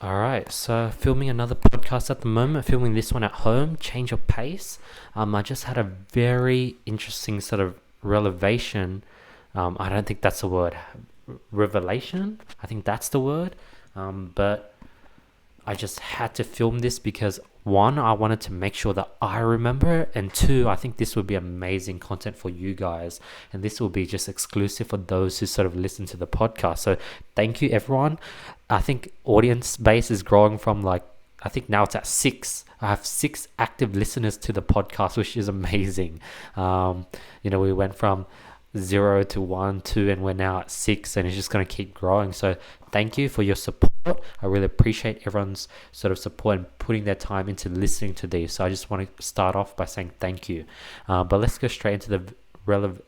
All right, so filming another podcast at the moment, filming this one at home, change of pace. I just had a very interesting sort of revelation. I don't think that's the word. Revelation? I think that's the word. But I just had to film this because one, I wanted to make sure that I remember it, and two, I think this would be amazing content for you guys, and this will be just exclusive for those who sort of listen to the podcast. So thank you, everyone. I think audience base is growing from like I think now it's at six. I have six active listeners to the podcast, which is amazing. We went from zero to one, two, and we're now at six, and it's just going to keep growing. So thank you for your support. I really appreciate everyone's sort of support and putting their time into listening to these. So I just want to start off by saying thank you. But let's go straight into the rele-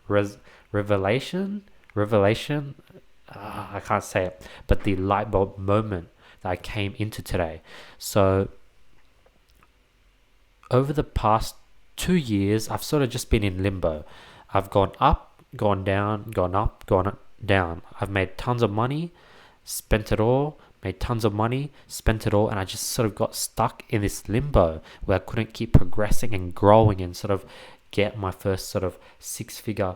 res- revelation. Revelation. I can't say it, but the light bulb moment that I came into today. So over the past 2 years, I've sort of just been in limbo. I've gone up, gone down, gone up, gone down. I've made tons of money, spent it all, made tons of money, spent it all, and I just sort of got stuck in this limbo where I couldn't keep progressing and growing and sort of get my first sort of six figure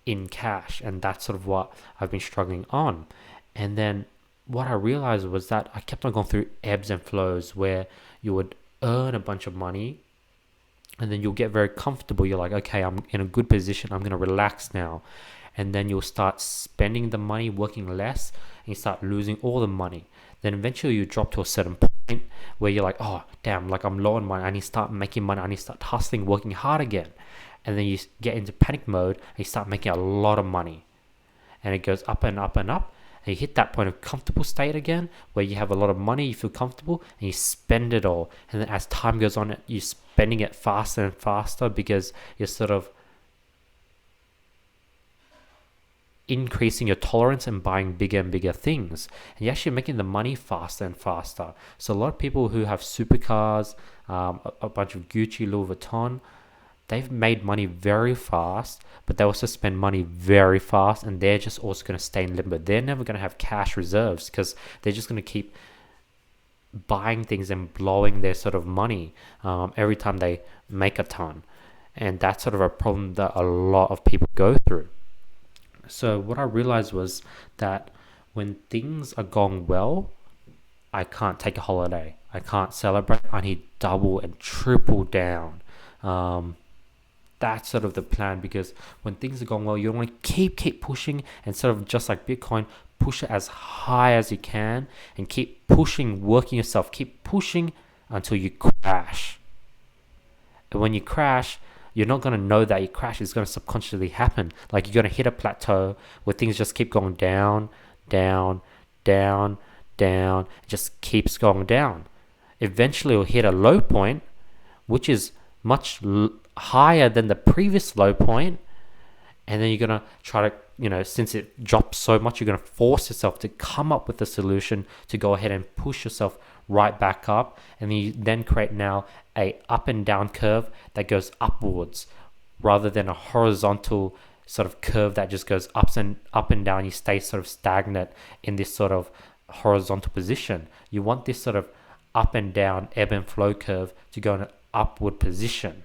in cash. And that's sort of what I've been struggling on. And then what I realized was that I kept on going through ebbs and flows where you would earn a bunch of money and then you'll get very comfortable. You're like, okay, I'm in a good position. I'm going to relax now. And then you'll start spending the money, working less, and you start losing all the money. Then eventually you drop to a certain point where you're like, oh, damn, like I'm low on money. I need to start making money. I need to start hustling, working hard again. And then you get into panic mode and you start making a lot of money. And it goes up and up and up. And you hit that point of comfortable state again where you have a lot of money, you feel comfortable, and you spend it all. And then as time goes on, you're spending it faster and faster because you're sort of increasing your tolerance and buying bigger and bigger things. And you're actually making the money faster and faster. So a lot of people who have supercars, a bunch of Gucci, Louis Vuitton, they've made money very fast, but they also spend money very fast, and they're just also going to stay in limbo. They're never going to have cash reserves because they're just going to keep buying things and blowing their sort of money every time they make a ton. And that's sort of a problem that a lot of people go through. So what I realized was that when things are going well, I can't take a holiday. I can't celebrate. I need double and triple down. That's sort of the plan, because when things are going well, you want to keep pushing, and sort of just like Bitcoin, push it as high as you can and keep pushing, working yourself, keep pushing until you crash. And when you crash, you're not going to know that you crash. It's going to subconsciously happen. Like you're going to hit a plateau where things just keep going down, down, down, down. It just keeps going down. Eventually you'll hit a low point, which is much higher than the previous low point, and then you're going to try to, since it drops so much, you're going to force yourself to come up with a solution to go ahead and push yourself right back up. And then you then create now a up and down curve that goes upwards rather than a horizontal sort of curve that just goes up and down. You stay sort of stagnant in this sort of horizontal position. You want this sort of up and down ebb and flow curve to go in an upward position.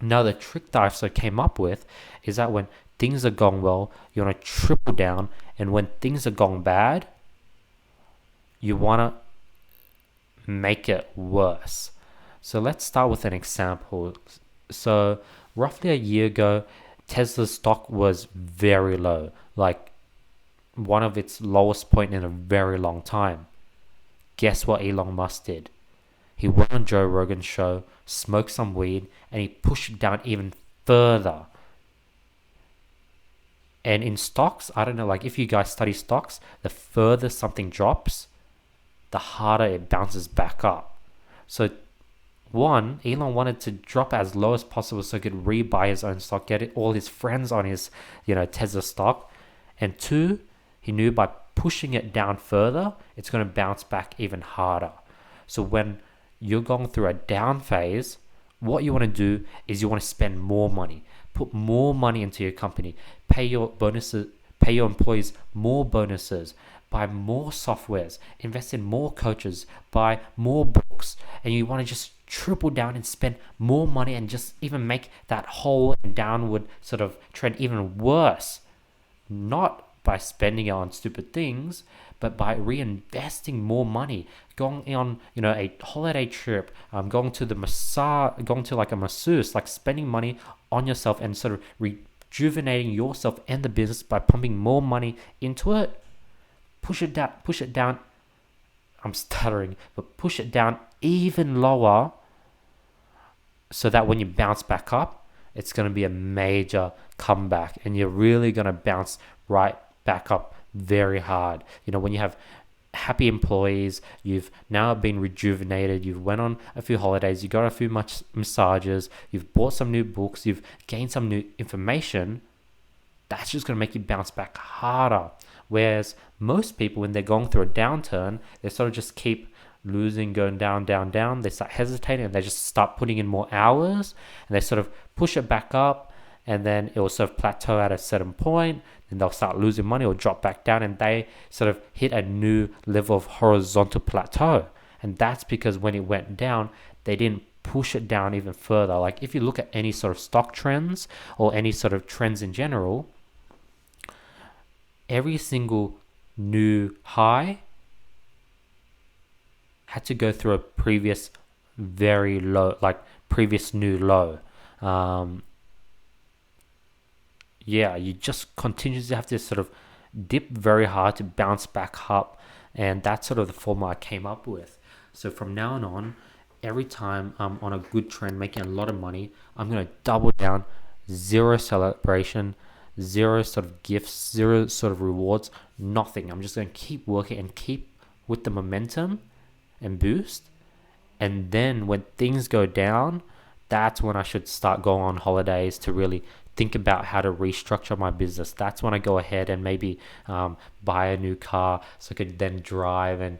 Now the trick that I sort of came up with is that when things are going well, you want to triple down, and when things are going bad, you want to make it worse. So let's start with an example. So roughly a year ago, Tesla's stock was very low, like one of its lowest point in a very long time. Guess what Elon Musk did? He went on Joe Rogan's show, smoked some weed, and he pushed it down even further. And in stocks, I don't know, like if you guys study stocks, the further something drops, the harder it bounces back up. So one, Elon wanted to drop as low as possible so he could rebuy his own stock, get all his friends on his, Tesla stock. And two, he knew by pushing it down further, it's going to bounce back even harder. So when you're going through a down phase, what you want to do is you want to spend more money, put more money into your company, pay your bonuses, pay your employees more bonuses, buy more softwares, invest in more coaches, buy more books, and you want to just triple down and spend more money and just even make that whole and downward sort of trend even worse. Not by spending it on stupid things, but by reinvesting more money, going on, a holiday trip, going to the massage, going to like a masseuse, like spending money on yourself and sort of rejuvenating yourself and the business by pumping more money into it. Push it down. I'm stuttering, but push it down even lower so that when you bounce back up, it's going to be a major comeback and you're really going to bounce right back up very hard. When you have happy employees, you've now been rejuvenated, you've went on a few holidays, you got a few massages, you've bought some new books, you've gained some new information, that's just going to make you bounce back harder. Whereas most people, when they're going through a downturn, they sort of just keep losing, going down, they start hesitating and they just start putting in more hours and they sort of push it back up, and then it will sort of plateau at a certain point, and they'll start losing money or drop back down, and they sort of hit a new level of horizontal plateau. And that's because when it went down, they didn't push it down even further. Like if you look at any sort of stock trends or any sort of trends in general, every single new high had to go through a previous very low, like previous new low. You just continuously have to sort of dip very hard to bounce back up, and that's sort of the formula I came up with. So from now on, every time I'm on a good trend, making a lot of money, I'm going to double down, zero celebration, zero sort of gifts, zero sort of rewards, nothing. I'm just going to keep working and keep with the momentum and boost. And then when things go down, that's when I should start going on holidays to really think about how to restructure my business. That's when I go ahead and maybe buy a new car so I could then drive and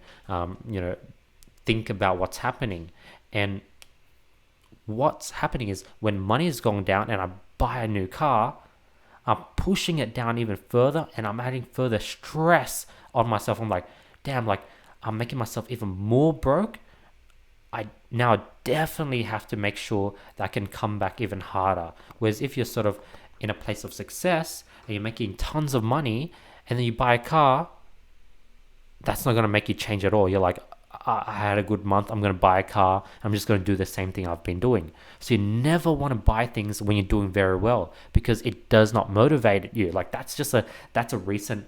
think about what's happening. And what's happening is when money is going down and I buy a new car, I'm pushing it down even further and I'm adding further stress on myself. I'm like, damn, like I'm making myself even more broke. I now definitely have to make sure that I can come back even harder. Whereas if you're sort of in a place of success and you're making tons of money and then you buy a car, that's not going to make you change at all. You're like, I had a good month, I'm going to buy a car, I'm just going to do the same thing I've been doing. So you never want to buy things when you're doing very well because it does not motivate you. Like that's a recent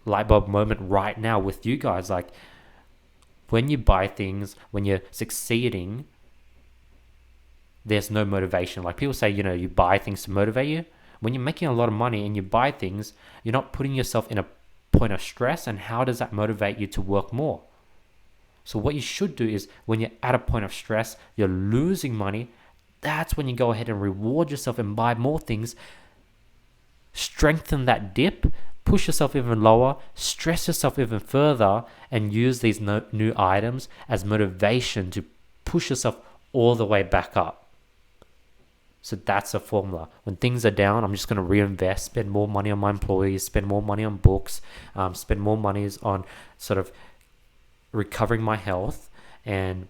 light bulb moment right now with you guys. Like when you buy things, when you're succeeding, there's no motivation. Like people say, you buy things to motivate you. When you're making a lot of money and you buy things, you're not putting yourself in a point of stress. And how does that motivate you to work more? So what you should do is when you're at a point of stress, you're losing money, that's when you go ahead and reward yourself and buy more things, strengthen that dip, push yourself even lower, stress yourself even further, and use these new items as motivation to push yourself all the way back up. So that's the formula. When things are down, I'm just going to reinvest, spend more money on my employees, spend more money on books, spend more money on sort of recovering my health, and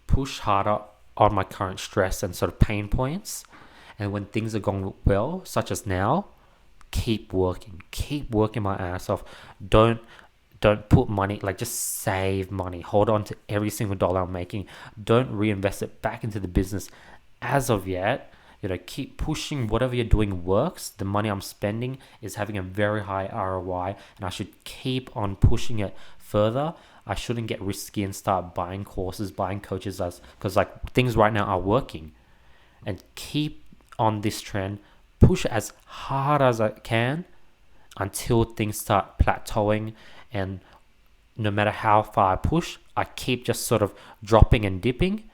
push harder on my current stress and sort of pain points. And when things are going well, such as now, keep working my ass off. Don't put money, like just save money. Hold on to every single dollar I'm making. Don't reinvest it back into the business as of yet. Keep pushing. Whatever you're doing works. The money I'm spending is having a very high ROI, and I should keep on pushing it further. I shouldn't get risky and start buying courses, buying coaches, because like things right now are working. And keep on this trend, push it as hard as I can until things start plateauing. And no matter how far I push, I keep just sort of dropping and dipping.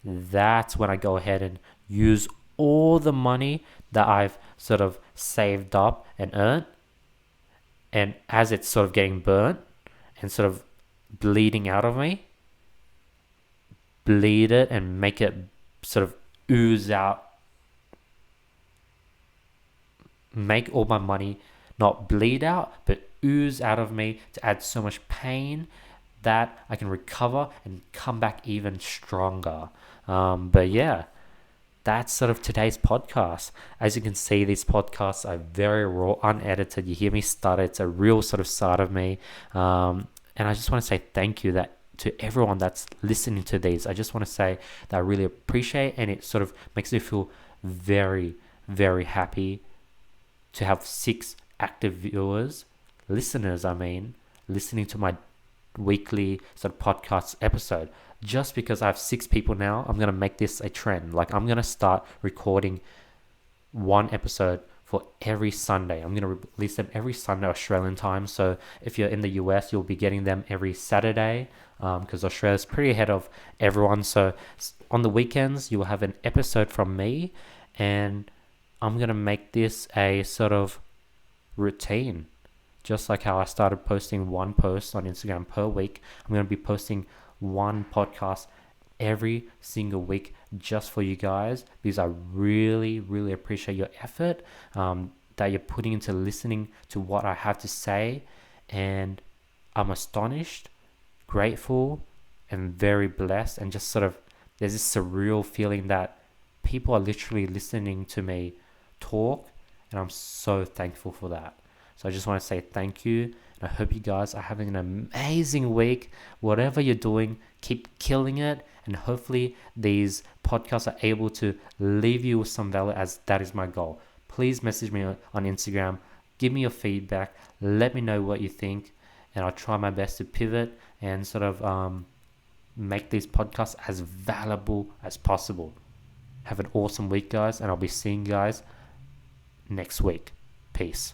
That's when I go ahead and use all the money that I've sort of saved up and earned, and as it's sort of getting burnt and sort of bleeding out of me, bleed it and make it sort of ooze out, make all my money not bleed out, but ooze out of me to add so much pain that I can recover and come back even stronger. But yeah, that's sort of today's podcast. As you can see, these podcasts are very raw, unedited. You hear me stutter. It's a real sort of side of me. And I just want to say thank you to everyone that's listening to these. I just want to say that I really appreciate, and it sort of makes me feel very, very happy to have 6 active viewers, listeners, listening to my weekly sort of podcast episode. Just because I have 6 people now, I'm going to make this a trend. Like, I'm going to start recording one episode for every Sunday. I'm going to release them every Sunday Australian time. So if you're in the US, you'll be getting them every Saturday, because Australia's pretty ahead of everyone. So on the weekends, you will have an episode from me, and I'm going to make this a sort of routine. Just like how I started posting one post on Instagram per week, I'm going to be posting one podcast every single week just for you guys, because I really, really appreciate your effort that you're putting into listening to what I have to say. And I'm astonished, grateful, and very blessed, and just sort of, there's this surreal feeling that people are literally listening to me talk, and I'm so thankful for that. So I just want to say thank you, and I hope you guys are having an amazing week. Whatever you're doing, keep killing it, and hopefully these podcasts are able to leave you with some value, as that is my goal. Please message me on Instagram, give me your feedback, let me know what you think, and I'll try my best to pivot and sort of make these podcasts as valuable as possible. Have an awesome week, guys, and I'll be seeing you guys next week. Peace.